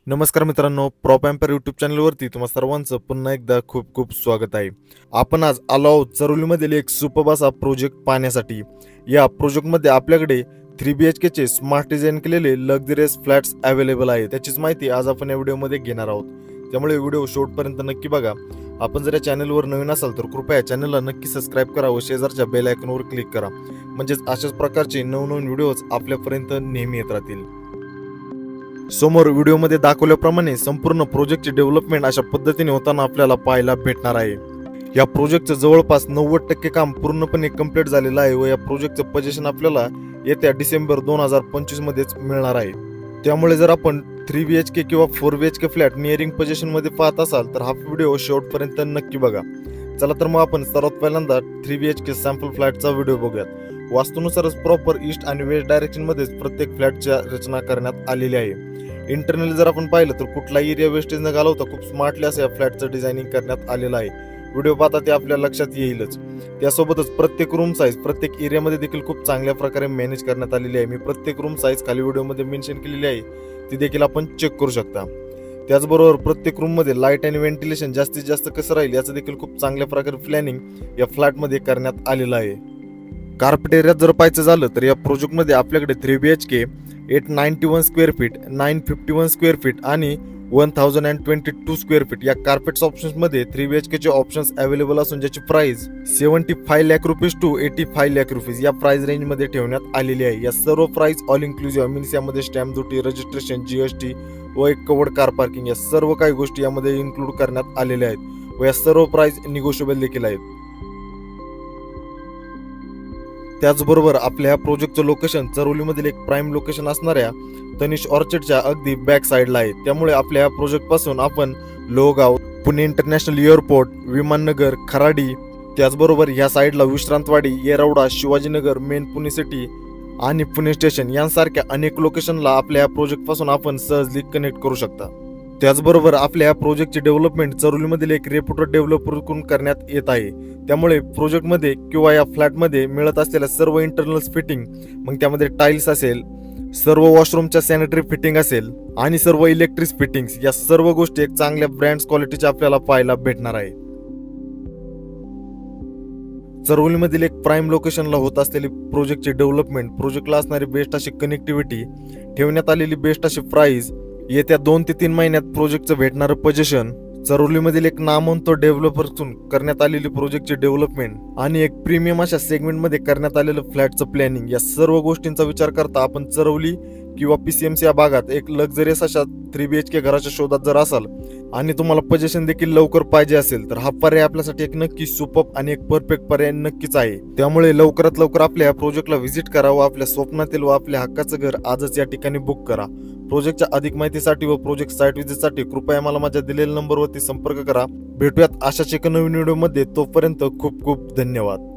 नमस्कार मित्रांनो, prop empire YouTube चॅनलवरती तुम्हा सर्वांचं पुन्हा एकदा खूप खूप स्वागत आहे. आपण आज आलो आहोत चरोलीमधील एक सुपर्ब असा प्रोजेक्ट पाहण्यासाठी. या प्रोजेक्टमध्ये आपल्याकडे 3BHK चे स्मार्ट डिझाईन केलेले लक्झरियस फ्लॅट्स अवेलेबल आहे. त्याचीच माहिती आज आपण या व्हिडिओमध्ये घेणार आहोत. त्यामुळे व्हिडिओ शेवटपर्यंत नक्की बघा. आपण जर या चॅनलवर नवीन असाल तर कृपया चॅनलला नक्की सबस्क्राईब करा व शेजारच्या बेल आयकॉनवर क्लिक करा. म्हणजेच अशाच प्रकारचे नवनवीन व्हिडिओज आपल्यापर्यंत नेहमी येत राहतील. समोर व्हिडिओमध्ये दाखवल्याप्रमाणे संपूर्ण प्रोजेक्टचे डेव्हलपमेंट अशा पद्धतीने होताना आपल्याला पाहायला भेटणार आहे. या प्रोजेक्टचं जवळपास 90% काम पूर्णपणे कंप्लीट झालेलं आहे व या प्रोजेक्टचं पोझिशन आपल्याला येत्या डिसेंबर 2025 मध्येच मिळणार आहे. त्यामुळे जर आपण 3BHK किंवा 4BHK फ्लॅट नियरिंग पोझिशनमध्ये पाहत असाल तर हा व्हिडिओ शेवटपर्यंत नक्की बघा. चला तर मग आपण सर्वात पहिल्यांदा 3BHK सॅम्पल फ्लॅटचा व्हिडिओ बघूयात. वास्तूनुसारच प्रॉपर ईस्ट आणि वेस्ट डायरेक्शनमध्येच प्रत्येक फ्लॅटच्या रचना करण्यात आलेली आहे. इंटरनली जर आपण पाहिलं तर कुठलाही एरिया वेस्टेज न घालवता खूप स्मार्टली असं या फ्लॅटचं डिझायनिंग करण्यात आलेलं आहे. व्हिडिओ पाहता ते आपल्या लक्षात येईलच. त्यासोबतच प्रत्येक रूम साईज प्रत्येक एरियामध्ये देखील खूप चांगल्या प्रकारे मॅनेज करण्यात आलेली आहे. मी प्रत्येक रूम साईज खाली व्हिडिओमध्ये मेन्शन केलेली आहे, ती देखील आपण चेक करू शकता. त्याचबरोबर प्रत्येक रूममध्ये लाईट आणि व्हेंटिलेशन जास्तीत जास्त कसं राहील याचं देखील खूप चांगल्या प्रकारे प्लॅनिंग या फ्लॅटमध्ये करण्यात आलेलं आहे. कार्पेट एरियात जर पाहायचं झालं तर या प्रोजेक्टमध्ये आपल्याकडे 3BHK 891 square feet, 951 square feet आणि 1022 स्क्वेअर फीट या कार्पेट्स ऑप्शन्समध्ये 3BHK चे ऑप्शन्स अवेलेबल असून ज्याची price 75 lakh rupees to 85 lakh rupees या प्राइस रेंजमध्ये ठेवण्यात आलेली आहे. या सर्व प्राइस ऑल इन्क्लुसिव्ह मीन्स यामध्ये स्टॅम्प ड्युटी, रजिस्ट्रेशन, GST व एक कवर्ड कार पार्किंग या सर्व काही गोष्टी यामध्ये इन्क्लूड करण्यात आलेल्या आहेत व या सर्व प्राइस निगोशिएबल देखील आहेत. त्याचबरोबर आपल्या या प्रोजेक्टचं लोकेशन चरोलीमधील एक प्राईम लोकेशन असणाऱ्या तनिष ऑर्चिडच्या अगदी बॅक साईडला आहे. त्यामुळे आपल्या या प्रोजेक्ट पासून आपण लोहगाव, पुणे इंटरनॅशनल एअरपोर्ट, विमाननगर, खराडी, त्याचबरोबर या साईडला विश्रांतवाडी, येरवडा, शिवाजीनगर, मेन पुणे सिटी आणि पुणे स्टेशन यांसारख्या अनेक लोकेशनला आपल्या या प्रोजेक्ट पासून आपण सहजली कनेक्ट करू शकता. त्याचबरोबर आपल्या या प्रोजेक्टची डेव्हलपमेंट चरोलीमधील एक रेप्युटेड डेव्हलपरकडून करण्यात येत आहे. त्यामुळे प्रोजेक्टमध्ये किंवा या फ्लॅटमध्ये मिळत असलेल्या सर्व इंटरनल फिटिंग, मग त्यामध्ये टाइल्स असेल, सर्व वॉशरूमच्या सॅनिटरी फिटिंग असेल आणि सर्व इलेक्ट्रिक फिटिंग्स या सर्व गोष्टी एक चांगल्या ब्रँड्स क्वालिटीच्या आपल्याला पाहायला भेटणार आहे. चरोलीमधील एक प्राईम लोकेशनला होत असलेली प्रोजेक्टची डेव्हलपमेंट, प्रोजेक्टला असणारी बेस्ट अशी कनेक्टिव्हिटी, ठेवण्यात आलेली बेस्ट अशी प्राइस, येत्या 2 ते 3 महिन्यात प्रोजेक्टचं भेटणारं पोझिशन, चरोलीमधील एक नामवंत डेव्हलपरतून करण्यात आलेली प्रोजेक्टची डेव्हलपमेंट आणि एक प्रीमियम अशा सेगमेंटमध्ये करण्यात आलेलं फ्लॅटचं प्लॅनिंग या सर्व गोष्टींचा विचार करता आपण चरोली किंवा PCMC या भागात एक लक्झरियस अशा 3BHK घराच्या शोधात जर असाल आणि तुम्हाला पोझिशन देखील लवकर पाहिजे असेल तर हा पर्याय आपल्यासाठी एक नक्की सुपर्ब आणि एक परफेक्ट पर्याय नक्कीच आहे. त्यामुळे लवकरात लवकर आपल्या या प्रोजेक्टला व्हिजिट करा व आपल्या स्वप्नातील व आपल्या हक्काचं घर आजच या ठिकाणी बुक करा. प्रोजेक्टच्या अधिक माहितीसाठी व प्रोजेक्ट साईट व्हिजिटसाठी कृपया मला माझ्या दिलेल्या नंबरवरती संपर्क करा. भेटूयात अशाच एका नवीन व्हिडिओमध्ये. तोपर्यंत खूप खूप धन्यवाद.